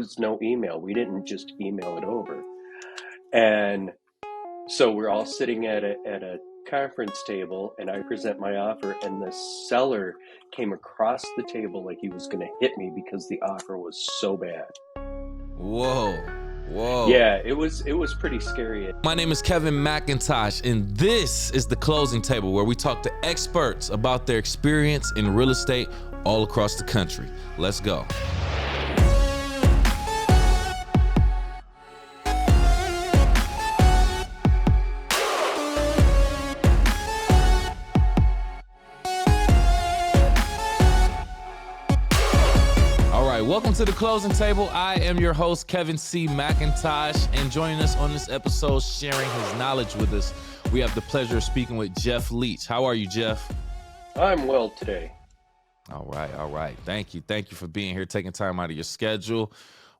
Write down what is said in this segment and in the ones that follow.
was no email. We didn't just email it over. And so we're all sitting at a conference table, and I present my offer, and the seller came across the table like he was going to hit me because the offer was so bad. Whoa. Yeah, it was pretty scary. My name is Kevin McIntosh, and this is The Closing Table, where we talk to experts about their experience in real estate all across the country. Let's go. Welcome to The Closing Table. I am your host, Kevin C. McIntosh, and joining us on this episode, sharing his knowledge with us, we have the pleasure of speaking with Geoff Leach. How are you, Geoff? I'm well today. All right. Thank you for being here, taking time out of your schedule.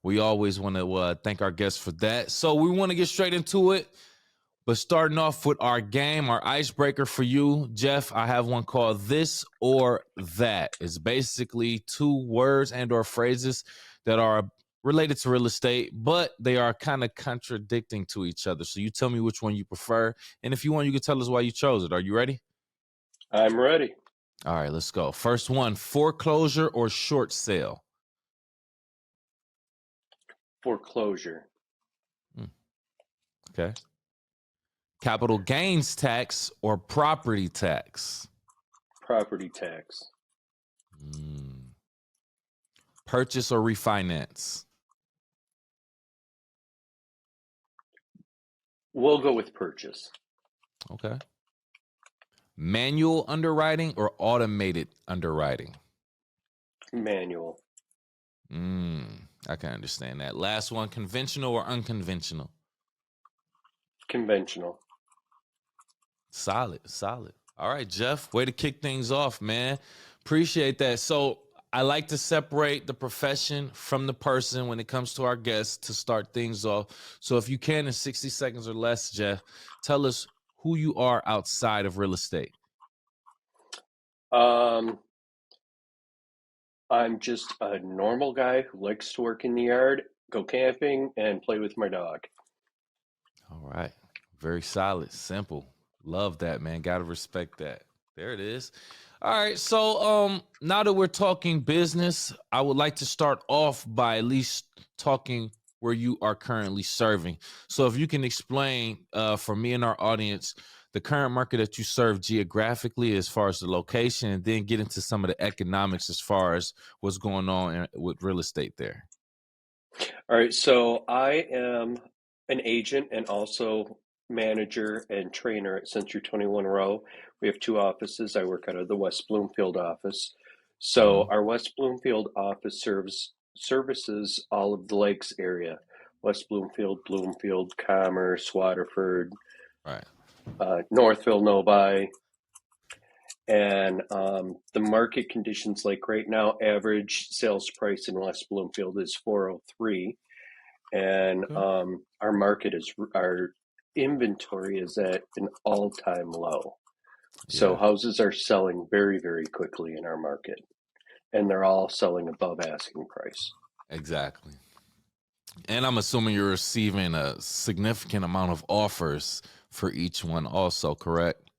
We always want to thank our guests for that. So we want to get straight into it. But starting off with our game, our icebreaker for you, Geoff, I have one called This or That. It's basically two words and or phrases that are related to real estate, but they are kind of contradicting to each other. So you tell me which one you prefer. And if you want, you can tell us why you chose it. Are you ready? I'm ready. All right, let's go. First one, foreclosure or short sale? Foreclosure. Okay. Capital gains tax or property tax? Property tax. Purchase or refinance? We'll go with purchase. Okay. Manual underwriting or automated underwriting? Manual. I can understand that. Last one, conventional or unconventional? Conventional. Solid. All right, Geoff, way to kick things off, man. Appreciate that. So I like to separate the profession from the person when it comes to our guests to start things off. So if you can, in 60 seconds or less, Geoff, tell us who you are outside of real estate. I'm just a normal guy who likes to work in the yard, go camping, and play with my dog. All right. Very solid. Simple. Love that, man. Gotta respect that. There it is. All right. So now that we're talking business, I would like to start off by at least talking where you are currently serving. So if you can explain for me and our audience the current market that you serve geographically as far as the location, and then get into some of the economics as far as what's going on with real estate there. All right. So I am an agent and also manager and trainer at Century 21 Row. We have two offices. I work out of the West Bloomfield office. So our West Bloomfield office services all of the Lakes area. West Bloomfield, Commerce, Waterford, Right. Northville, Novi. And the market conditions, like right now, average sales price in West Bloomfield is $403. And our inventory is at an all-time low. So houses are selling very, very quickly in our market, and they're all selling above asking price. Exactly. And I'm assuming you're receiving a significant amount of offers for each one also, correct?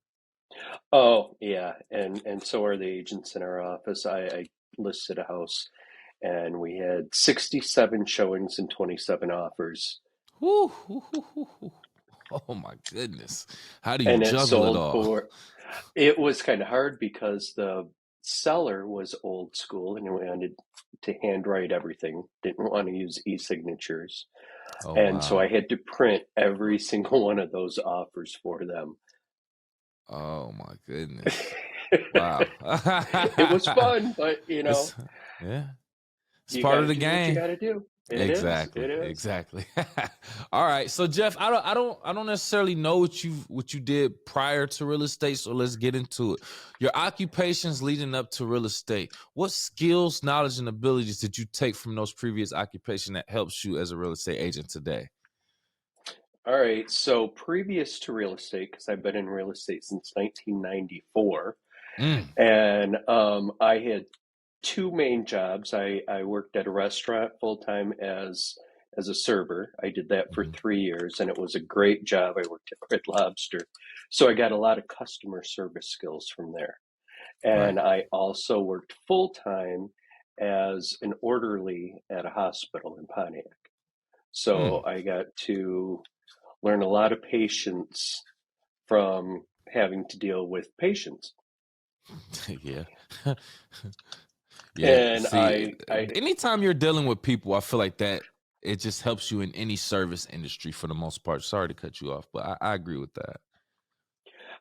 Oh, yeah. And so are the agents in our office. I listed a house, and we had 67 showings and 27 offers. Whew. Oh, my goodness. How do you juggle it all? It was kind of hard because the seller was old school and wanted to handwrite everything, didn't want to use e-signatures. So I had to print every single one of those offers for them. Oh, my goodness. Wow. It was fun, but, yeah. It's part of the game. What you got to do. Exactly. All right. So Geoff, I don't necessarily know what you did prior to real estate. So let's get into it. Your occupations leading up to real estate. What skills, knowledge, and abilities did you take from those previous occupations that helps you as a real estate agent today? All right. So previous to real estate, because I've been in real estate since 1994, and I had two main jobs. I worked at a restaurant full time as a server. I did that for Hmm. 3 years, and it was a great job. I worked at Red Lobster, so I got a lot of customer service skills from there. Right. And I also worked full time as an orderly at a hospital in Pontiac. So Mm. I got to learn a lot of patience from having to deal with patients. Yeah. Yeah. And See, I anytime you're dealing with people, I feel like that it just helps you in any service industry for the most part. Sorry to cut you off, but I agree with that.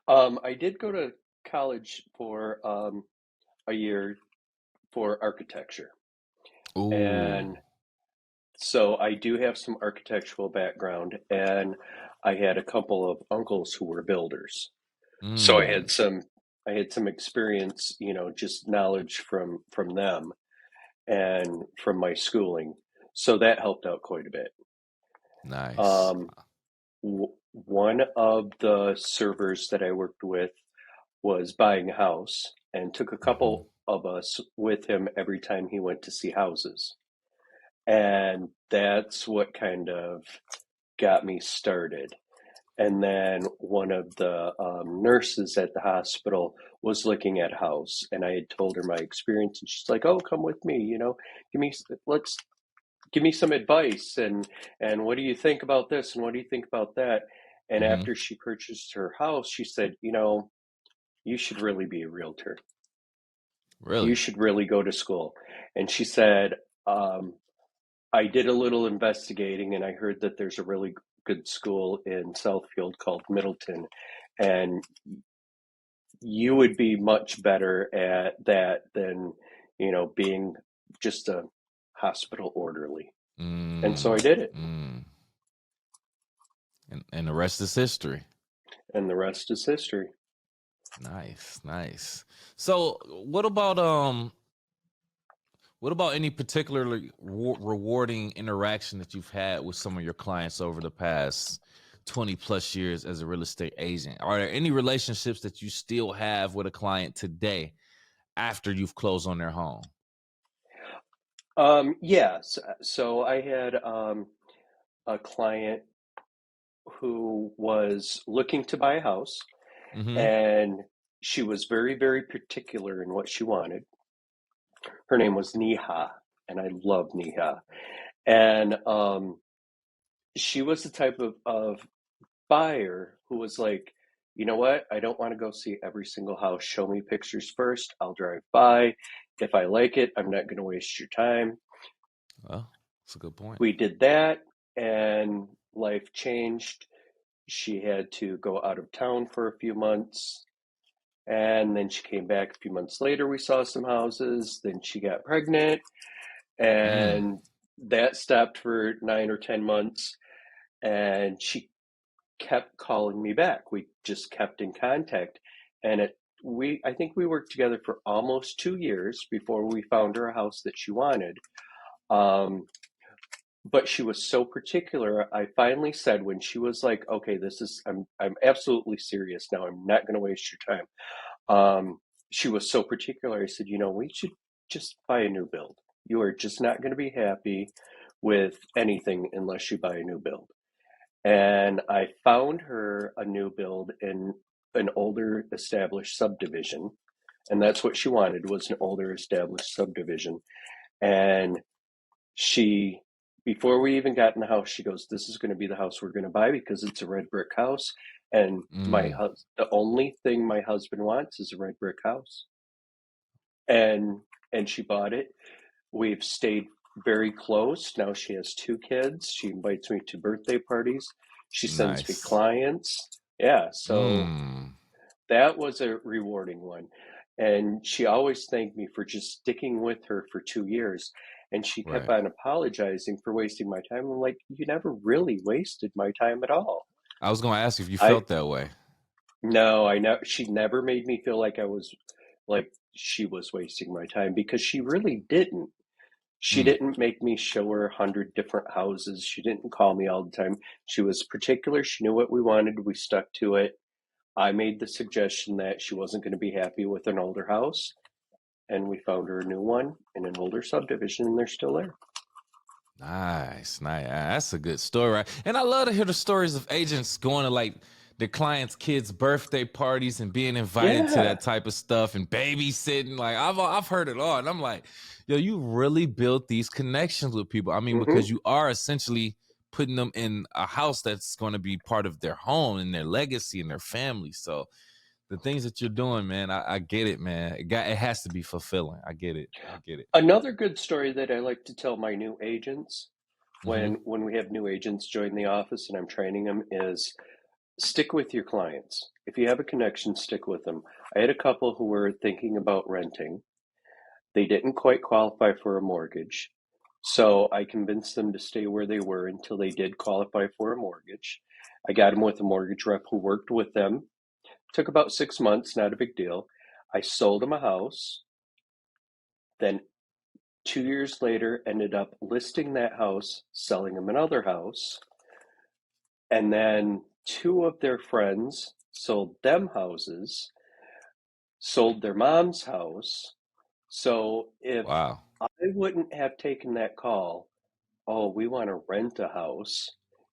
I did go to college for a year for architecture. Ooh. And so I do have some architectural background, and I had a couple of uncles who were builders. So Mm. I had some experience, just knowledge from them and from my schooling. So that helped out quite a bit. Nice. Um, One of the servers that I worked with was buying a house and took a Hmm. couple of us with him every time he went to see houses. And that's what kind of got me started. And then one of the nurses at the hospital was looking at a house, and I had told her my experience, and she's like, "Oh, come with me, give me let's give me some advice, and what do you think about this, and what do you think about that?" And Hmm. after she purchased her house, she said, "You should really be a realtor. You Really? should really go to school." And she said, um, I did a little investigating, and I heard that there's a really good school in Southfield called Middleton, and you would be much better at that than, being just a hospital orderly. And so I Mm. did it, Mm. And the rest is history. and the rest is history. Nice, nice. So, what about any particularly rewarding interaction that you've had with some of your clients over the past 20 plus years as a real estate agent? Are there any relationships that you still have with a client today after you've closed on their home? Yes. So I had a client who was looking to buy a house, Mm-hmm. and she was very, very particular in what she wanted. Her name was Niha, and I love Niha. And she was the type of buyer who was like, you know what? I don't want to go see every single house. Show me pictures first. I'll drive by. If I like it, I'm not going to waste your time. Well, that's a good point. We did that, and life changed. She had to go out of town for a few months, and then she came back a few months later. We saw some houses. Then she got pregnant, Mm, and that stopped for 9 or 10 months. And she kept calling me back. We just kept in contact, and I think we worked together for almost 2 years before we found her a house that she wanted. Um, but she was so particular. I finally said, when she was like, "Okay, I'm absolutely serious now. I'm not going to waste your time." She was so particular. I said, "We should just buy a new build. You are just not going to be happy with anything unless you buy a new build." And I found her a new build in an older established subdivision, and that's what she wanted, was an older established subdivision. And she, before we even got in the house, she goes, "This is going to be the house we're going to buy because it's a red brick house, and mm, the only thing my husband wants is a red brick house." And she bought it. We've stayed very close. Now she has two kids. She invites me to birthday parties. She sends me nice. clients. Yeah, so Mm, that was a rewarding one. And she always thanked me for just sticking with her for 2 years. And she kept right. on apologizing for wasting my time. I'm like, "You never really wasted my time at all." I was going to ask if you I felt that way. No, I know she never made me feel like I was like she was wasting my time, because she really didn't. She Mm, didn't make me show her 100 different houses. She didn't call me all the time. She was particular. She knew what we wanted. We stuck to it. I made the suggestion that she wasn't going to be happy with an older house. and we found her a new one in an older subdivision, and they're still there. Nice. That's a good story, right? And I love to hear the stories of agents going to like their clients' kids' birthday parties and being invited to Yeah. that type of stuff and babysitting. Like I've heard it all, and I'm like, yo, you really built these connections with people. I mean, Mm-hmm. because you are essentially putting them in a house that's going to be part of their home and their legacy and their family. So the things that you're doing, man, I get it, man. It has to be fulfilling. I get it. Another good story that I like to tell my new agents Mm-hmm. when we have new agents join the office and I'm training them is stick with your clients. If you have a connection, stick with them. I had a couple who were thinking about renting. They didn't quite qualify for a mortgage. So I convinced them to stay where they were until they did qualify for a mortgage. I got them with a mortgage rep who worked with them. Took about 6 months, not a big deal. I sold them a house. Then 2 years later, ended up listing that house, selling them another house. And then two of their friends sold them houses, sold their mom's house. So if Wow. I wouldn't have taken that call, oh, we want to rent a house,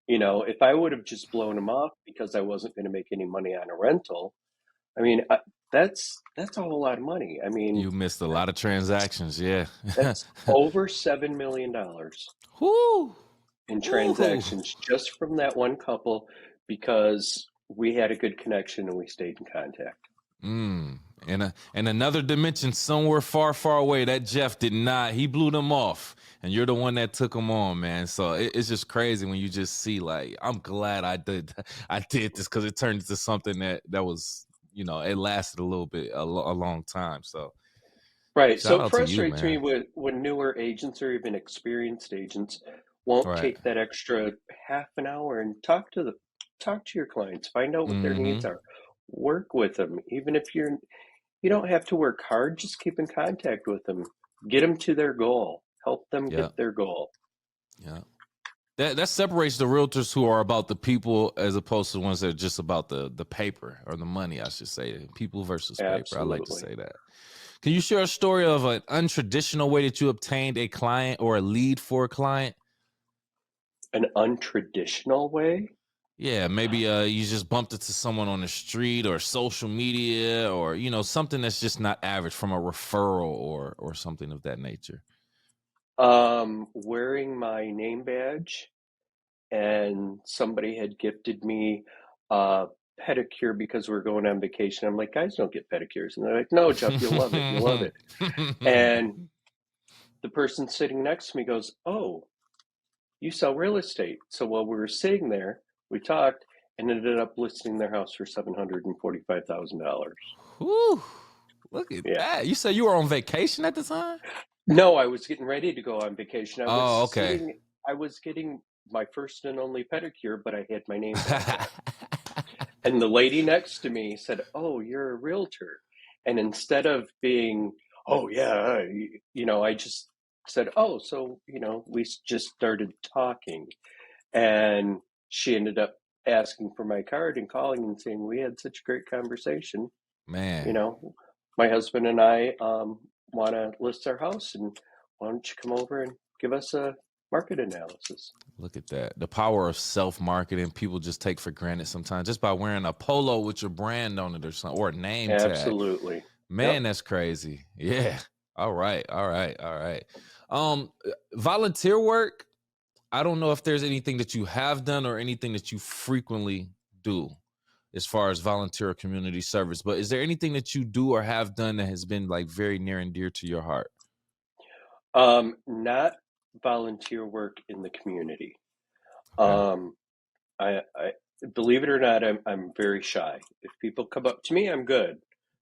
if I would have just blown them off because I wasn't going to make any money on a rental, I mean, that's a whole lot of money. I mean, You missed a lot of transactions, yeah. that's over $7 million Whoo! in Woo! transactions just from that one couple because we had a good connection and we stayed in contact. In another dimension, somewhere far, far away, that Geoff did not. He blew them off, and you're the one that took them on, man. So it's just crazy when you just see, like, I'm glad I did this because it turned into something that was, it lasted a little bit, a long time. So Right. So shout it out to you, frustrates me man. when newer agents or even experienced agents won't Right. take that extra half an hour and talk to your clients, find out what their Mm-hmm. needs are, work with them. Even if you don't have to work hard, just keep in contact with them, get them to their goal, help them Yeah. get their goal. Yeah. That separates the realtors who are about the people as opposed to the ones that are just about the paper or the money, I should say. People versus paper. I like to Absolutely. say that. Can you share a story of an untraditional way that you obtained a client or a lead for a client? An untraditional way? Yeah, maybe you just bumped into someone on the street or social media or something that's just not average from a referral or something of that nature. Wearing my name badge, and somebody had gifted me a pedicure because we're going on vacation. I'm like, guys don't get pedicures. And they're like, no, Geoff, you'll love it. You'll love it. And the person sitting next to me goes, oh, you sell real estate. So while we were sitting there, we talked and ended up listing their house for $745,000. Whew, look at Yeah. that. You said you were on vacation at the time? No, I was getting ready to go on vacation. Oh, okay. I was getting my first and only pedicure, but I had my name badge on. And the lady next to me said, oh, you're a realtor. And instead of being, oh, yeah, I just said, oh, so, we just started talking. And she ended up asking for my card and calling and saying, we had such a great conversation. You Man, know, my husband and I want to list our house, and why don't you come over and give us a market analysis? look at that. The power of self-marketing people just take for granted sometimes just by wearing a polo with your brand on it or something or a name tag. Absolutely. Man, Yep. that's crazy. Yeah. All right. Volunteer work, I don't know if there's anything that you have done or anything that you frequently do as far as volunteer or community service, but is there anything that you do or have done that has been like very near and dear to your heart? Not volunteer work in the community. Okay. Um, I believe it or not, I'm very shy. If people come up to me, I'm good,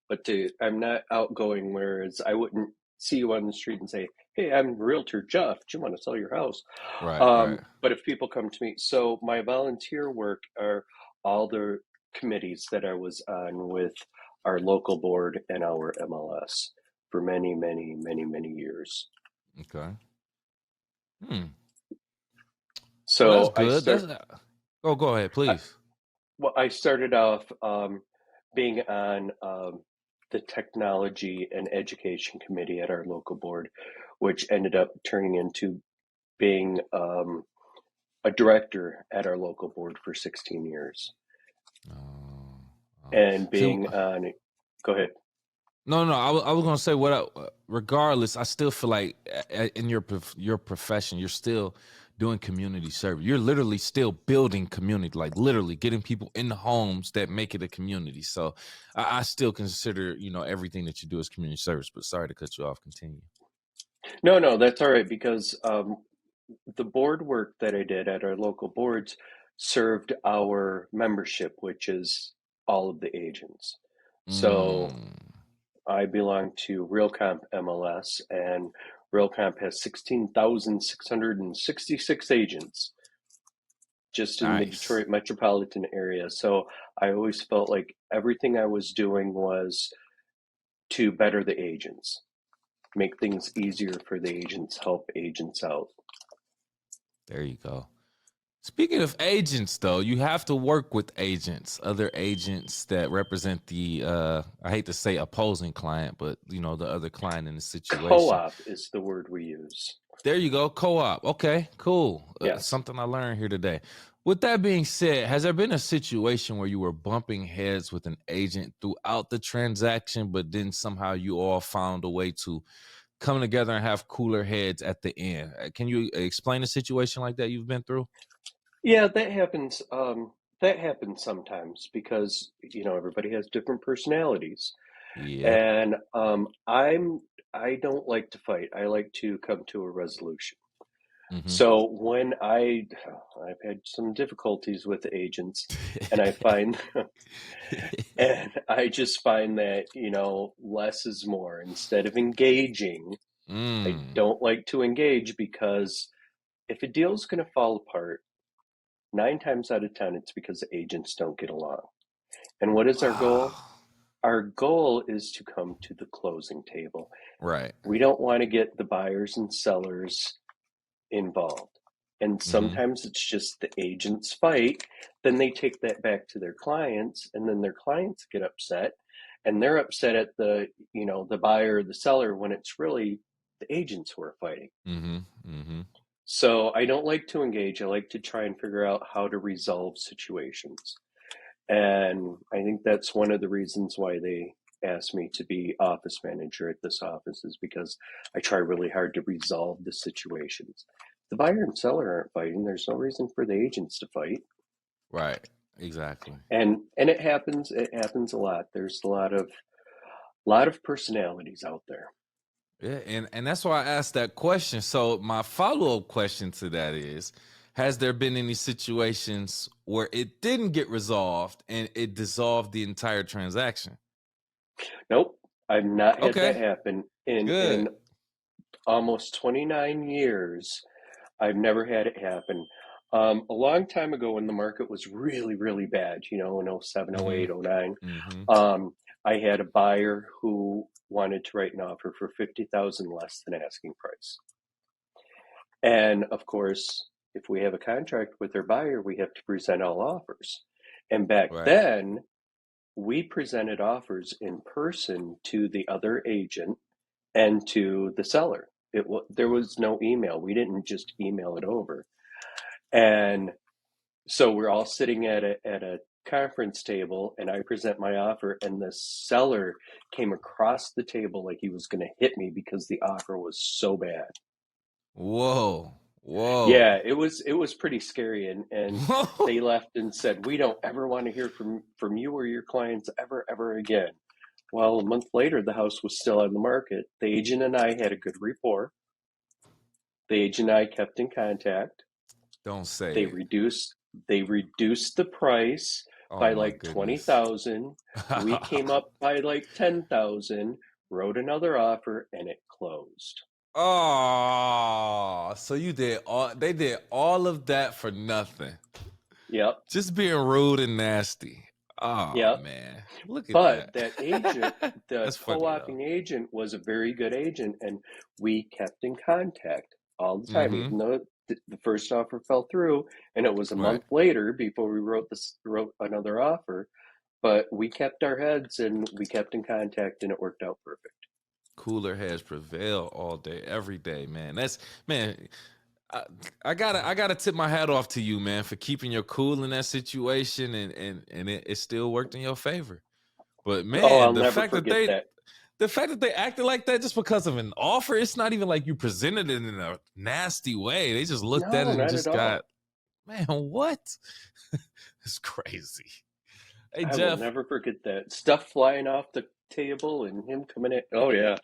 but I'm not outgoing. Whereas I wouldn't see you on the street and say, "Hey, I'm Realtor Geoff. Do you want to sell your house?" Right. But if people come to me, so my volunteer work are all the committees that I was on with our local board and our MLS for many, many, many, many years. Okay. Hmm. Well, that's So good. That's go ahead, I, please. well, I started off being on. the technology and education committee at our local board, which ended up turning into being a director at our local board for 16 years Oh, oh. and See, being on. Go ahead. no. I was gonna say regardless, I still feel like in your profession, you're still doing community service. You're literally still building community, like literally getting people in the homes that make it a community. So I still consider everything that you do as community service. But sorry to cut you off. Continue. No, no, that's all right because the board work that I did at our local boards served our membership, which is all of the agents. So Mm, I belong to RealComp MLS, and RealComp has 16,666 agents just in the nice. Detroit metropolitan area. So I always felt like everything I was doing was to better the agents, make things easier for the agents, help agents out. There you go. Speaking of agents, though, you have to work with agents, other agents that represent the I hate to say opposing client, but the other client in the situation. Co-op is the word we use. There you go, co-op. Okay, cool. Yes. Something I learned here today. With that being said, has there been a situation where you were bumping heads with an agent throughout the transaction, but then somehow you all found a way to come together and have cooler heads at the end? Can you explain a situation like that you've been through? Yeah, that happens. That happens sometimes because everybody has different personalities, Yep. and I don't like to fight. I like to come to a resolution. Mm-hmm. So when I've had some difficulties with agents, and I find and I just find that less is more. Instead of engaging, I Mm. don't like to engage because if a deal's going to fall apart, 9 times out of 10, it's because the agents don't get along. And what is our Wow. goal? Our goal is to come to the closing table. Right. We don't want to get the buyers and sellers involved. And Mm-hmm. sometimes it's just the agents fight. Then they take that back to their clients, and then their clients get upset. And they're upset at the buyer or the seller when it's really the agents who are fighting. Mm-hmm. Mm-hmm. So I don't like to engage. I like to try and figure out how to resolve situations. And I think that's one of the reasons why they asked me to be office manager at this office is because I try really hard to resolve the situations. The buyer and seller aren't fighting. There's no reason for the agents to fight. Right. Exactly. And it happens a lot. There's a lot of personalities out there. Yeah, and that's why I asked that question. So my follow-up question to that is, has there been any situations where it didn't get resolved and it dissolved the entire transaction? Nope. I've not had that Okay, happen in good. almost 29 years. I've never had it happen. A long time ago when the market was really, really bad, in '07, Mm-hmm. '08, '09, Mm-hmm. I had a buyer who wanted to write an offer for 50,000 less than asking price. And of course, if we have a contract with our buyer, we have to present all offers. And back Right. then, we presented offers in person to the other agent and to the seller. There was no email. We didn't just email it over. And so we're all sitting at a conference table, and I present my offer, and the seller came across the table like he was going to hit me because the offer was so bad. Whoa. Yeah, Whoa. it was pretty scary, and they left and said, "We don't ever want to hear from you or your clients ever again." Well, a month later, the house was still on the market. The agent and I had a good rapport. The agent and I kept in contact. Don't say They it. reduced they reduced the price Oh by my like goodness. 20,000. We came up by like 10,000, wrote another offer, and it closed. Oh, so they did all of that for nothing. Yep, Just being rude and nasty. Oh yep. man. Look at But that. that agent, the That's funny though. co-oping agent, was a very good agent, and we kept in contact all the time, Mm-hmm. even though the first offer fell through, and it was a Right. month later before we wrote another offer. but we kept our heads and we kept in contact, and it worked out perfect. Cooler heads prevail all day, every day, man. That's man. I, I gotta tip my hat off to you, man, for keeping your cool in that situation, and it still worked in your favor. But Oh, man, I'll never forget that. the fact that they acted like that just because of an offer, it's not even like you presented it in a nasty way. They just looked at No, it and not at just got, all. man, what? It's crazy. Hey I will Geoff, never forget that. Stuff flying off the table and him coming in. Oh yeah.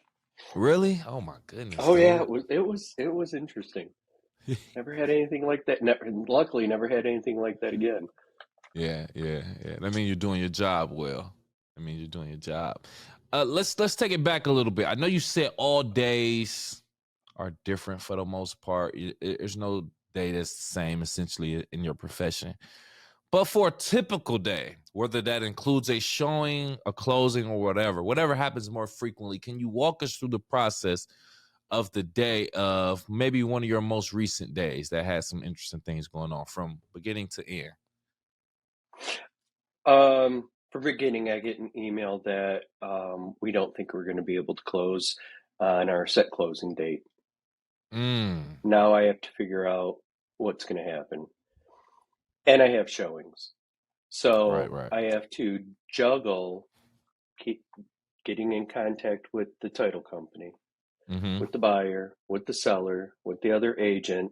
really? Oh my goodness, Oh yeah, dude. it was interesting. Never had anything like that. Never, luckily, never had anything like that again. Yeah. That means you're doing your job well. I mean, you're doing your job. Let's take it back a little bit. I know you said all days are different for the most part. There's no day that's the same essentially in your profession. But for a typical day, whether that includes a showing, a closing, or whatever happens more frequently, can you walk us through the process of the day of maybe one of your most recent days that had some interesting things going on from beginning to end? For beginning, I get an email that we don't think we're going to be able to close on our set closing date. Mm, Now I have to figure out what's going to happen, and I have showings, right, so right. I have to juggle keep getting in contact with the title company, Mm-hmm. with the buyer, with the seller, with the other agent,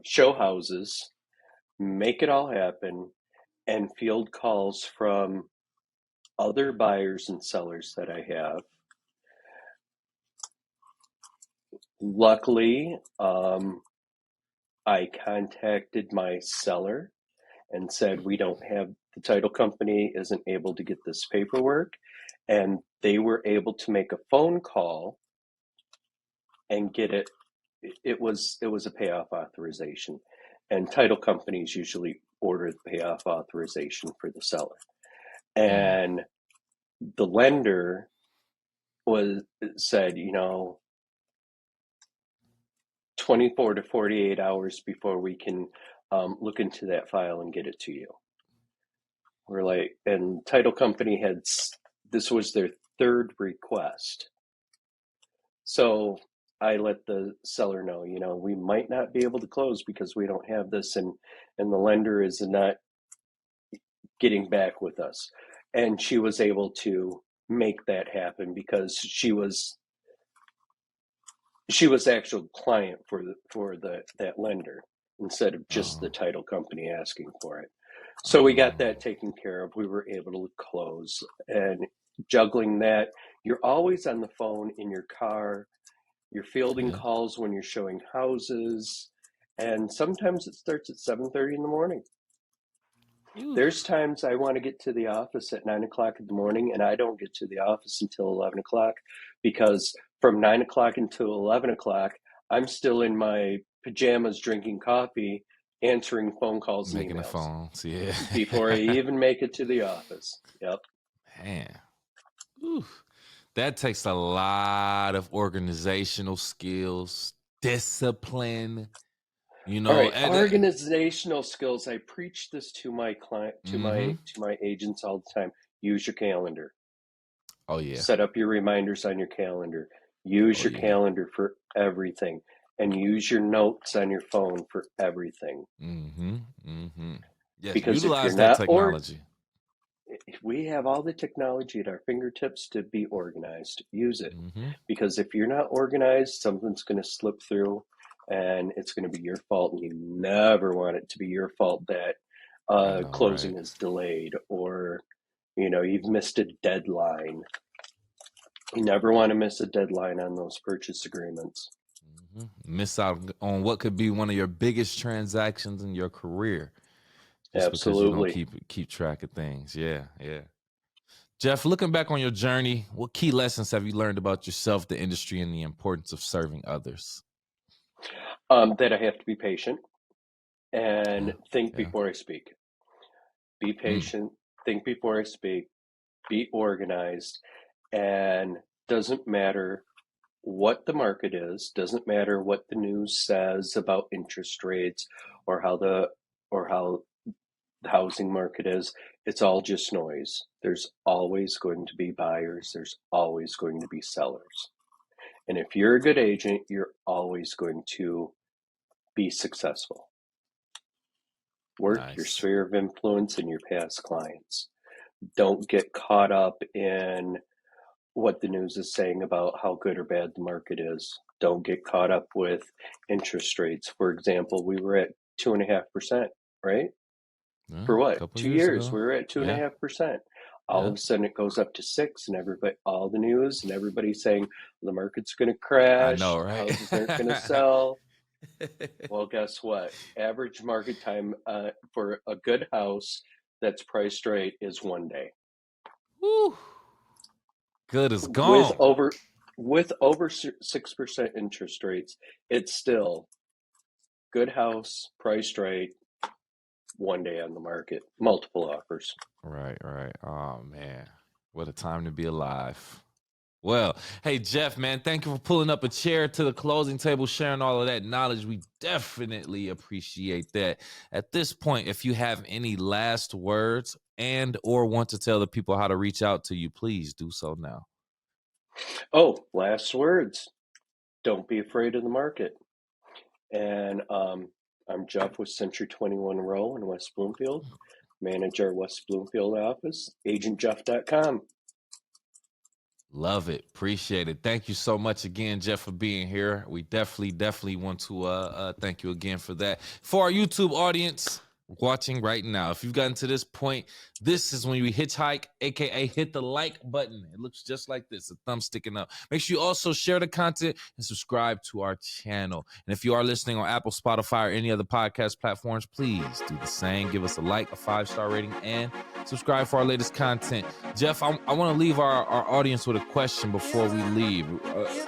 show houses, make it all happen, and field calls from other buyers and sellers that I have. Luckily, I contacted my seller and said, we don't have, the title company isn't able to get this paperwork. And they were able to make a phone call and get it. It was a payoff authorization. And title companies usually order the payoff authorization for the seller. Mm. And the lender was said, 24 to 48 hours before we can look into that file and get it to you. We're like, and title company had, this was their third request. So I let the seller know, we might not be able to close because we don't have this, and the lender is not getting back with us. And she was able to make that happen because she was actual client for that lender instead of just the Oh, title company asking for it. So we got oh, that taken care of. We were able to close, and juggling that, you're always on the phone in your car. You're fielding yeah. calls when you're showing houses, and sometimes it starts at 7:30 in the morning. Ooh. There's times I want to get to the office at 9 o'clock in the morning, and I don't get to the office until 11 o'clock, because from 9 o'clock until 11 o'clock, I'm still in my pajamas drinking coffee, answering phone calls and Making the emails phones, yeah. before I even make it to the office. Yep. Man, ooh. That takes a lot of organizational skills, discipline, All right, and organizational skills. I preach this to my client, to mm-hmm. my agents all the time. Use your calendar. Oh yeah. Set up your reminders on your calendar. Use Oh your yeah. calendar for everything, and use your notes on your phone for everything. Mm-hmm. Mm-hmm. Yes, Because if you're utilize that not technology. we have all the technology at our fingertips to be organized. Use it. Mm-hmm. Because if you're not organized, something's going to slip through, and it's going to be your fault, and you never want it to be your fault that I know, right? closing is delayed, or you've missed a deadline. You never want to miss a deadline on those purchase agreements. Mhm. Miss out on what could be one of your biggest transactions in your career just because you don't Absolutely. keep track of things. Yeah, yeah. Geoff, looking back on your journey, what key lessons have you learned about yourself, the industry, and the importance of serving others? That I have to be patient Yeah, and think yeah. before I speak. Be Mm, patient, think before I speak, be organized, and doesn't matter what the market is, doesn't matter what the news says about interest rates, or how the housing market is, it's all just noise. There's always going to be buyers. There's always going to be sellers. And if you're a good agent, you're always going to be successful. Work your sphere of influence and your past clients. Don't get caught up in what the news is saying about how good or bad the market is. Don't get caught up with interest rates. For example, we were at 2.5%, right? Yeah, For what? 2 years, ago. we were at 2.5%. All of a sudden it goes up to 6, and everybody, all the news and everybody's saying the market's going to crash. I know, right? Houses aren't going to sell. Well, guess what? Average market time for a good house that's priced right is 1 day. Woo. Good as gone. With over 6% interest rates, it's still good house, priced right, 1 day on the market, multiple offers. Right. Oh man, what a time to be alive. Well, hey, Geoff, man, thank you for pulling up a chair to the closing table, sharing all of that knowledge. We definitely appreciate that. At this point, if you have any last words and or want to tell the people how to reach out to you, please do so now. Oh, last words. Don't be afraid of the market. And I'm Geoff with Century 21 Row in West Bloomfield. Manage our West Bloomfield office, agentgeoff.com. Love it. Appreciate it. Thank you so much again, Geoff, for being here. We definitely want to thank you again for that. For our YouTube audience watching right now, if you've gotten to this point, this is when you hitchhike, aka hit the like button. It looks just like this, a thumb sticking up. Make sure you also share the content and subscribe to our channel. And if you are listening on Apple, Spotify, or any other podcast platforms, please do the same. Give us a like, a 5-star rating, and subscribe for our latest content. Geoff, I want to leave our audience with a question before we leave.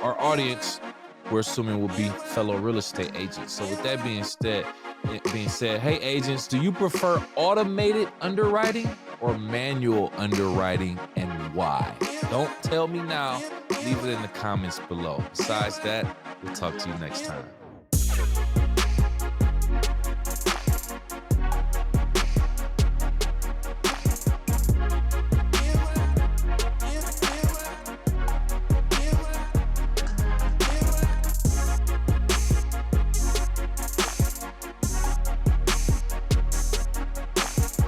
Our audience, we're assuming, will be fellow real estate agents. So with that being said, hey agents, do you prefer automated underwriting or manual underwriting, and why? Don't tell me now. Leave it in the comments below. Besides that, we'll talk to you next time.